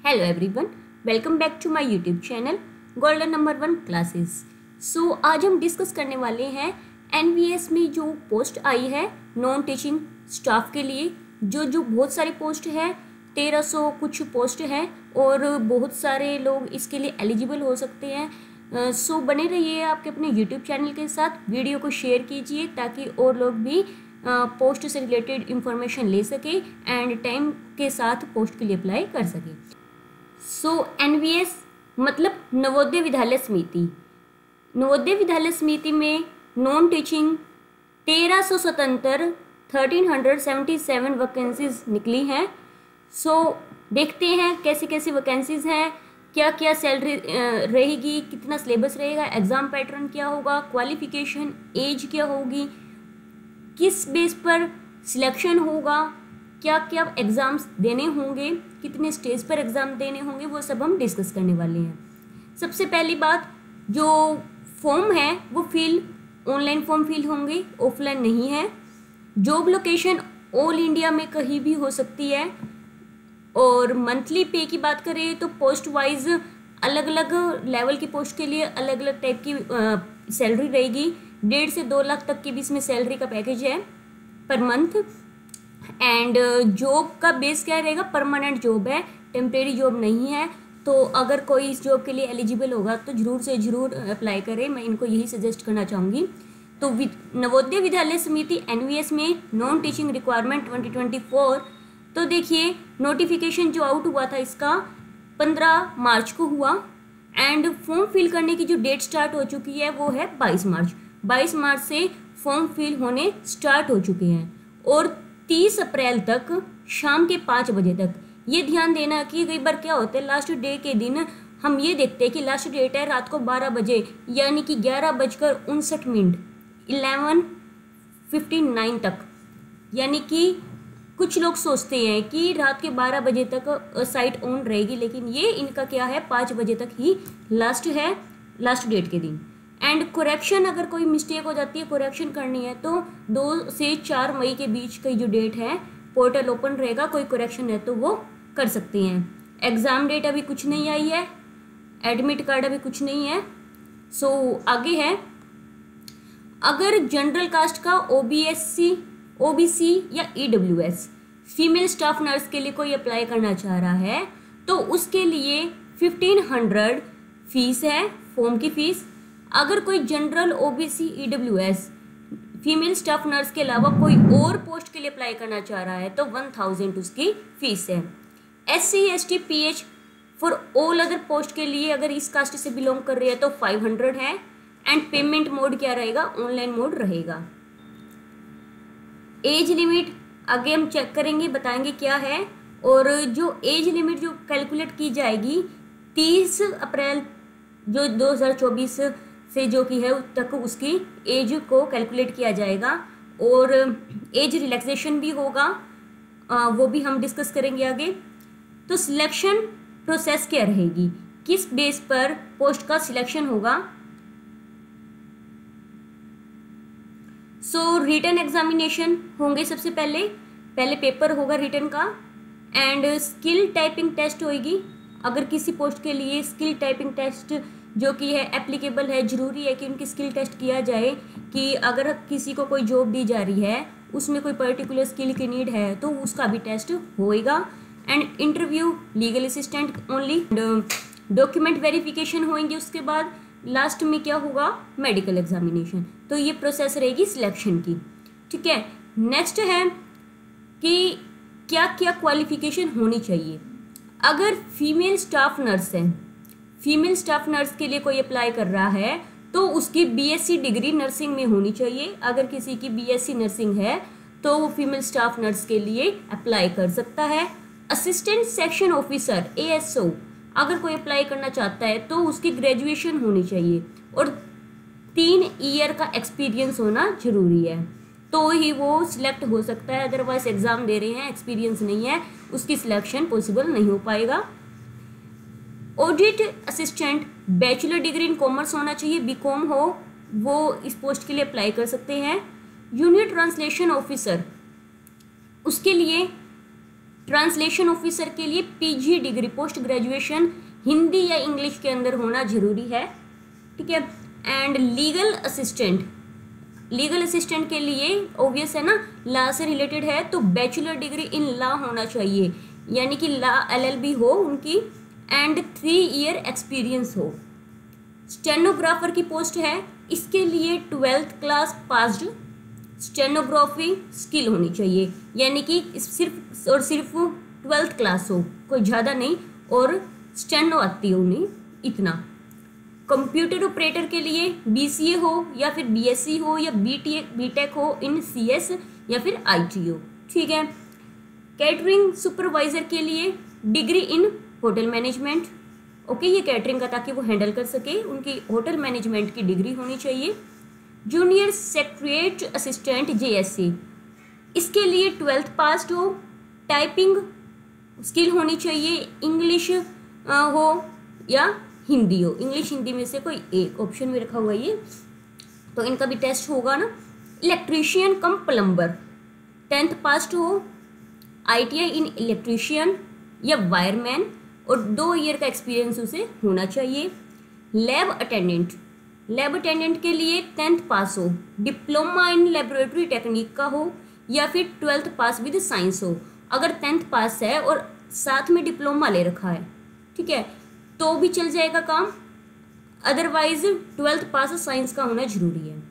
Hello everyone, welcome back to my YouTube channel golden number 1 classes. So आज हम discuss करने वाले हैं एनवीएस में जो पोस्ट आई है नॉन टीचिंग स्टाफ के लिए। जो बहुत सारी पोस्ट है, 1300 कुछ पोस्ट है और बहुत सारे लोग इसके लिए एलिजिबल हो सकते हैं। सो बने रहिए आपके अपने यूट्यूब चैनल के साथ, वीडियो को शेयर कीजिए ताकि और लोग भी पोस्ट से रिलेटेड इंफॉर्मेशन ले सके एंड टाइम के साथ पोस्ट के लिए अप्लाई कर सके। सो एनवीएस मतलब नवोदय विद्यालय समिति। नवोदय विद्यालय समिति में नॉन टीचिंग 1300 स्वतंत्र 1377 वैकेंसीज निकली हैं। सो देखते हैं कैसी कैसी वैकेंसीज हैं, क्या क्या सैलरी रहेगी, कितना सिलेबस रहेगा, एग्ज़ाम पैटर्न क्या होगा, क्वालिफिकेशन एज क्या होगी, किस बेस पर सिलेक्शन होगा, क्या क्या एग्ज़ाम्स देने होंगे, कितने स्टेज पर एग्ज़ाम देने होंगे, वो सब हम डिस्कस करने वाले हैं। सबसे पहली बात, जो फॉर्म है वो ऑनलाइन फॉर्म फिल होंगे, ऑफलाइन नहीं है। जॉब लोकेशन ऑल इंडिया में कहीं भी हो सकती है। और मंथली पे की बात करें तो पोस्ट वाइज अलग अलग लेवल की पोस्ट के लिए अलग अलग टाइप की सैलरी रहेगी। 1.5 से 2 लाख तक की भी इसमें सैलरी का पैकेज है पर मंथ। एंड जॉब का बेस क्या रहेगा, परमानेंट जॉब है, टेम्परेरी जॉब नहीं है। तो अगर कोई इस जॉब के लिए एलिजिबल होगा तो ज़रूर से ज़रूर अप्लाई करें, मैं इनको यही सजेस्ट करना चाहूँगी। तो नवोदय विद्यालय समिति एनवीएस में नॉन टीचिंग रिक्वायरमेंट 2024। तो देखिए नोटिफिकेशन जो आउट हुआ था इसका 15 मार्च को हुआ एंड फॉर्म फिल करने की जो डेट स्टार्ट हो चुकी है वो है 22 मार्च। 22 मार्च से फॉर्म फिल होने स्टार्ट हो चुके हैं और 30 अप्रैल तक शाम के 5 बजे तक। ये ध्यान देना कि कई बार क्या होता है, लास्ट डे के दिन हम ये देखते हैं कि लास्ट डेट है रात को 12 बजे, यानी कि 11:59 11:59 तक। यानी कि कुछ लोग सोचते हैं कि रात के 12 बजे तक साइट ऑन रहेगी, लेकिन ये इनका क्या है 5 बजे तक ही लास्ट है, लास्ट डेट के दिन। एंड करेक्शन, अगर कोई मिस्टेक हो जाती है, करेक्शन करनी है तो 2 से 4 मई के बीच की जो डेट है पोर्टल ओपन रहेगा, कोई करेक्शन है तो वो कर सकते हैं। एग्ज़ाम डेट अभी कुछ नहीं आई है, एडमिट कार्ड अभी कुछ नहीं है। सो आगे है, अगर जनरल कास्ट का ओबीसी या ईडब्ल्यूएस फीमेल स्टाफ नर्स के लिए कोई अप्लाई करना चाह रहा है तो उसके लिए 1500 फीस है, फॉर्म की फ़ीस। अगर कोई general OBC EWS female staff nurse के अलावा कोई और पोस्ट के लिए अप्लाई करना चाह रहा है तो 1000 उसकी फीस है। SC ST PH for all other post के लिए अगर इस कास्ट से बिलोंग कर रही है तो 500 है। एंड पेमेंट मोड क्या रहेगा, ऑनलाइन मोड रहेगा। एज लिमिट आगे हम चेक करेंगे, बताएंगे क्या है। और जो एज लिमिट जो कैलकुलेट की जाएगी 30 अप्रैल जो 2024 से जो की है तक उसकी एज को कैलकुलेट किया जाएगा। और एज रिलैक्सेशन भी होगा, वो भी हम डिस्कस करेंगे आगे। तो सिलेक्शन प्रोसेस क्या रहेगी, किस बेस पर पोस्ट का सिलेक्शन होगा। सो रिटन एग्जामिनेशन होंगे, सबसे पहले पेपर होगा रिटन का। एंड स्किल टाइपिंग टेस्ट होगी। अगर किसी पोस्ट के लिए स्किल टाइपिंग टेस्ट जो कि है एप्लीकेबल है, ज़रूरी है कि उनकी स्किल टेस्ट किया जाए कि अगर किसी को कोई जॉब दी जा रही है उसमें कोई पर्टिकुलर स्किल की नीड है तो उसका भी टेस्ट होएगा। And interview legal assistant only, document verification होंगे। उसके बाद लास्ट में क्या होगा, मेडिकल एग्जामिनेशन। तो ये प्रोसेस रहेगी सिलेक्शन की, ठीक है। नेक्स्ट है कि क्या क्या क्वालिफिकेशन होनी चाहिए। अगर फीमेल स्टाफ नर्स है, फीमेल स्टाफ नर्स के लिए कोई अप्लाई कर रहा है तो उसकी BSc डिग्री नर्सिंग में होनी चाहिए। अगर किसी की BSc नर्सिंग है तो वो फीमेल स्टाफ नर्स के लिए अप्लाई कर सकता है। असिस्टेंट सेक्शन ऑफिसर ASO अगर कोई अप्लाई करना चाहता है तो उसकी ग्रेजुएशन होनी चाहिए और 3 ईयर का एक्सपीरियंस होना जरूरी है तो ही वो सिलेक्ट हो सकता है। अदरवाइज एग्ज़ाम दे रहे हैं, एक्सपीरियंस नहीं है, उसकी सिलेक्शन पॉसिबल नहीं हो पाएगा। Audit assistant bachelor degree in commerce होना चाहिए, BCom हो, वो इस पोस्ट के लिए अप्लाई कर सकते हैं। यूनिट ट्रांसलेशन ऑफिसर उसके लिए ट्रांसलेशन ऑफिसर के लिए PG degree post graduation Hindi या इंग्लिश के अंदर होना जरूरी है, ठीक है। एंड लीगल असिस्टेंट के लिए ऑब्वियस है ना, लॉ से रिलेटेड है तो बैचलर डिग्री इन लॉ होना चाहिए, यानी कि लॉ LLB हो उनकी, एंड 3 ईयर एक्सपीरियंस हो। स्टेनोग्राफर की पोस्ट है, इसके लिए 12th class passed stenography skill होनी चाहिए, यानी कि सिर्फ 12th क्लास हो, कोई ज़्यादा नहीं, और स्टेनो आती हो उन्हें इतना। कंप्यूटर ऑपरेटर के लिए BCA हो या फिर BSc हो या BTech हो इन CS या फिर IT हो, ठीक है। कैटरिंग सुपरवाइजर के लिए degree in hotel management, okay, ये कैटरिंग का ताकि वो हैंडल कर सके, उनकी होटल मैनेजमेंट की डिग्री होनी चाहिए। जूनियर सेक्रेटरीट असिस्टेंट JSC, इसके लिए 12th पास हो, टाइपिंग स्किल होनी चाहिए, इंग्लिश हो या हिंदी हो, इंग्लिश हिंदी में से कोई एक ऑप्शन में रखा हुआ है ये, तो इनका भी टेस्ट होगा ना। इलेक्ट्रीशियन कम प्लम्बर 10th पास हो, ITI इन इलेक्ट्रीशियन या वायरमैन, और 2 ईयर का एक्सपीरियंस उसे होना चाहिए। लैब अटेंडेंट के लिए 10th पास हो, डिप्लोमा इन लेबोरेटरी टेक्निक का हो या फिर 12th पास विद साइंस हो। अगर 10th पास है और साथ में डिप्लोमा ले रखा है, ठीक है, तो भी चल जाएगा काम, अदरवाइज 12th पास साइंस का होना जरूरी है,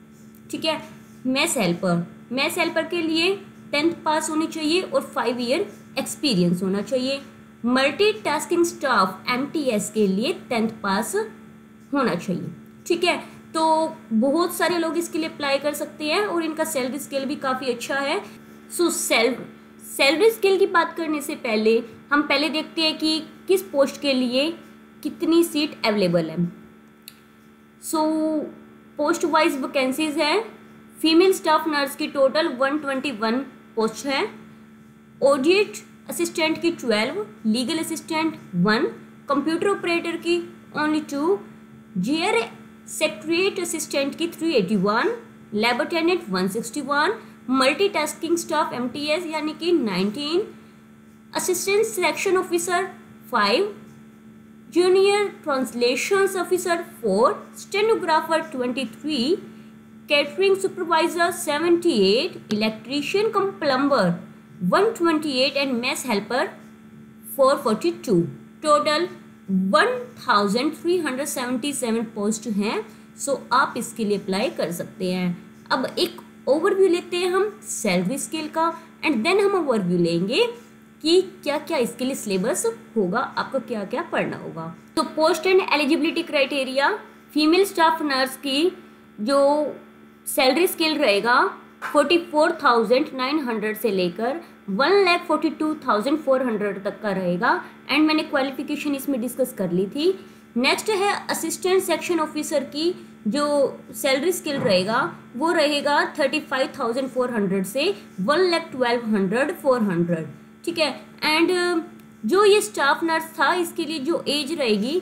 ठीक है। मैस हेल्पर के लिए 10th पास होनी चाहिए और 5 ईयर एक्सपीरियंस होना चाहिए। मल्टीटास्किंग स्टाफ MTS के लिए 10th पास होना चाहिए, ठीक है। तो बहुत सारे लोग इसके लिए अप्लाई कर सकते हैं और इनका सैलरी स्केल भी काफ़ी अच्छा है। सो सैलरी स्केल की बात करने से पहले हम पहले देखते हैं कि किस पोस्ट के लिए कितनी सीट अवेलेबल है। सो पोस्ट वाइज वैकेंसीज है। फीमेल स्टाफ नर्स की टोटल 121 पोस्ट है, ऑडिट असिस्टेंट की 12, लीगल असिस्टेंट 1, कंप्यूटर ऑपरेटर की ओनली 2, GR सेक्रेटरीट असिस्टेंट की 381, lab attendant 161, multitasking staff MTS यानी कि 19, assistant section officer 5, junior translations officer 4, stenographer 23, catering supervisor 78, electrician come plumber 128 and mess helper 442। Total 1377 post हैं। सो आप इसके लिए apply कर सकते हैं। अब एक ओवरव्यू लेते हैं हम सैलरी स्केल का, एंड देन हम ओवरव्यू लेंगे कि क्या क्या इसके लिए सिलेबस होगा, आपको क्या क्या पढ़ना होगा। तो post and eligibility criteria, female staff nurse की जो सैलरी स्केल रहेगा 44,900 से लेकर 1,42,400 तक का रहेगा, एंड मैंने क्वालिफिकेशन इसमें डिस्कस कर ली थी। नेक्स्ट है असिस्टेंट सेक्शन ऑफिसर की जो सैलरी स्केल रहेगा वो रहेगा 35,400 से 1,12,400, ठीक है। एंड जो ये स्टाफ नर्स था इसके लिए जो एज रहेगी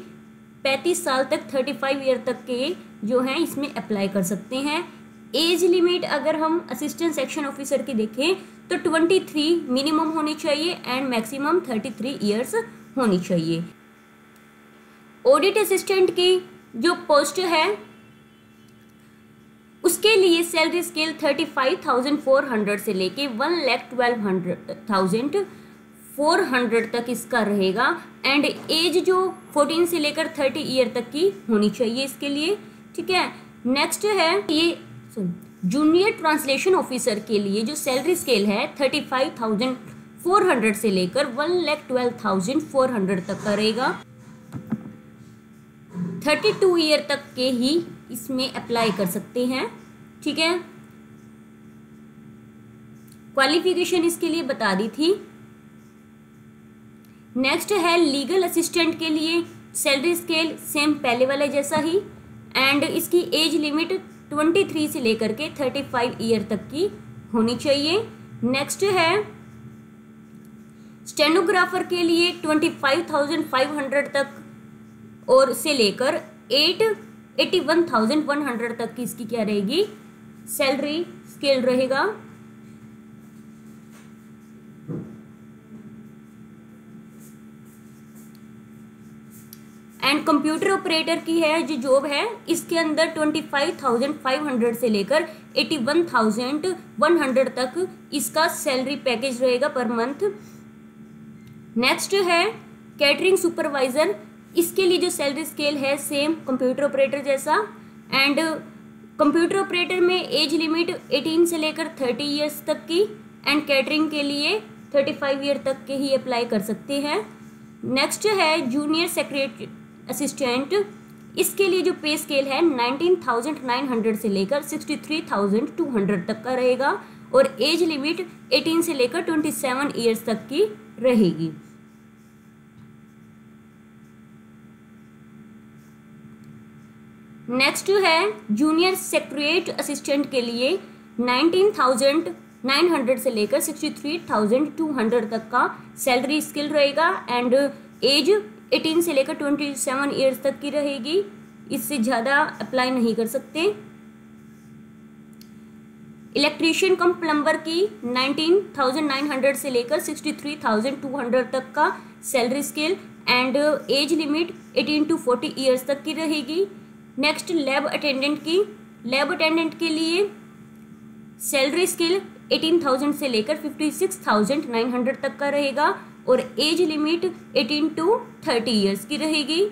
35 साल तक 35 ईयर तक के जो हैं इसमें अप्लाई कर सकते हैं। एज लिमिट अगर हम असिस्टेंट सेक्शन ऑफिसर की देखें तो 23 मिनिमम होनी चाहिए एंड मैक्सिमम 33 ईयर्स होनी चाहिए। ऑडिट असिस्टेंट की जो पोस्ट है उसके लिए सैलरी स्केल 35,400 से लेके 1,12,400 तक इसका रहेगा, एंड एज जो 14 से लेकर 30 ईयर तक की होनी चाहिए इसके लिए, ठीक है। नेक्स्ट है ये जूनियर ट्रांसलेशन ऑफिसर के लिए जो सैलरी स्केल है 35,400 से लेकर 1,12,400 तक का रहेगा। 32 ईयर तक के ही इसमें अप्लाई कर सकते हैं, ठीक है। क्वालिफिकेशन इसके लिए बता दी थी। नेक्स्ट है लीगल असिस्टेंट के लिए सैलरी स्केल सेम पहले वाले जैसा ही, एंड इसकी एज लिमिट 23 से लेकर के 35 ईयर तक की होनी चाहिए। नेक्स्ट है स्टेनोग्राफर के लिए 25,500 तक और से लेकर 81,100 तक की इसकी क्या रहेगी सैलरी स्केल रहेगा। एंड कंप्यूटर ऑपरेटर की है जो जॉब है, इसके अंदर 25,500 से लेकर 81,100 तक इसका सैलरी पैकेज रहेगा पर मंथ। नेक्स्ट है कैटरिंग सुपरवाइजर, इसके लिए जो सैलरी स्केल है सेम कंप्यूटर ऑपरेटर जैसा। एंड कंप्यूटर ऑपरेटर में एज लिमिट 18 से लेकर 30 ईयर्स तक की, एंड कैटरिंग के लिए 35 ईयर तक के ही अप्लाई कर सकते हैं। नेक्स्ट है जूनियर सेक्रेटरी असिस्टेंट, इसके लिए जो पे स्केल है 19,900 से लेकर 63,200 तक का रहेगा, और एज लिमिट 18 से लेकर 27 ईयर्स तक की रहेगी। नेक्स्ट है जूनियर सेक्रेटरी असिस्टेंट के लिए 19,900 से लेकर 63,200 तक का सैलरी स्केल रहेगा, एंड एज 18 से लेकर 27 ईयर्स तक की रहेगी, इससे ज़्यादा अप्लाई नहीं कर सकते। इलेक्ट्रीशियन कम प्लम्बर की 19,900 से लेकर 63,200 तक का salary scale, and age limit 18 to 40 years तक की रहेगी। नेक्स्ट लैब अटेंडेंट की, लैब अटेंडेंट के लिए सैलरी स्केल 18,000 से लेकर 56,900 तक का रहेगा, और एज लिमिट 18 to 30 ईयर्स की रहेगी।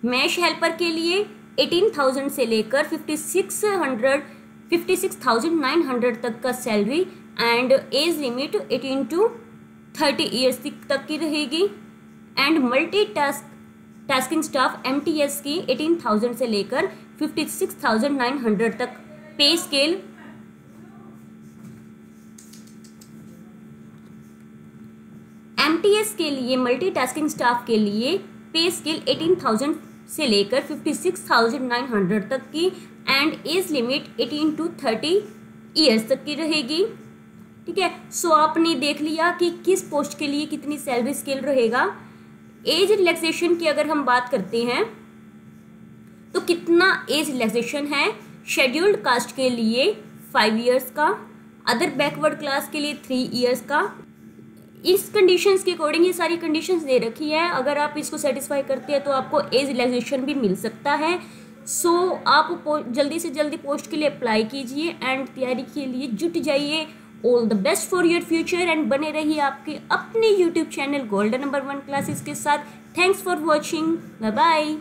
मैश हेल्पर के लिए 18,000 से लेकर 56,900 तक का salary, and age limit 18 to 30 years तक की रहेगी। And multi tasking staff MTS की 18,000 से लेकर 56,900 तक पे स्केल। MTS के लिए मल्टीटास्किंग स्टाफ के लिए पे स्केल 18,000 से लेकर 56,900 तक की, and age limit 18 to 30 years तक की रहेगी। ठीक है, सो आपने देख लिया कि किस पोस्ट के लिए कितनी सैलरी स्केल रहेगा। एज रिलैक्सेशन की अगर हम बात करते हैं तो कितना एज रिलैक्सेशन है, शेड्यूल्ड कास्ट के लिए 5 ईयर्स का, अदर बैकवर्ड क्लास के लिए 3 ईयर्स का। इस कंडीशंस के अकॉर्डिंग ये सारी कंडीशंस दे रखी है, अगर आप इसको सेटिस्फाई करते हैं तो आपको एज रिलैक्सेशन भी मिल सकता है। सो आप जल्दी से जल्दी पोस्ट के लिए अप्लाई कीजिए एंड तैयारी के लिए जुट जाइए। All the best for your future, and बने रहिए आपके अपने YouTube channel golden number 1 classes के साथ। Thanks for watching, bye bye.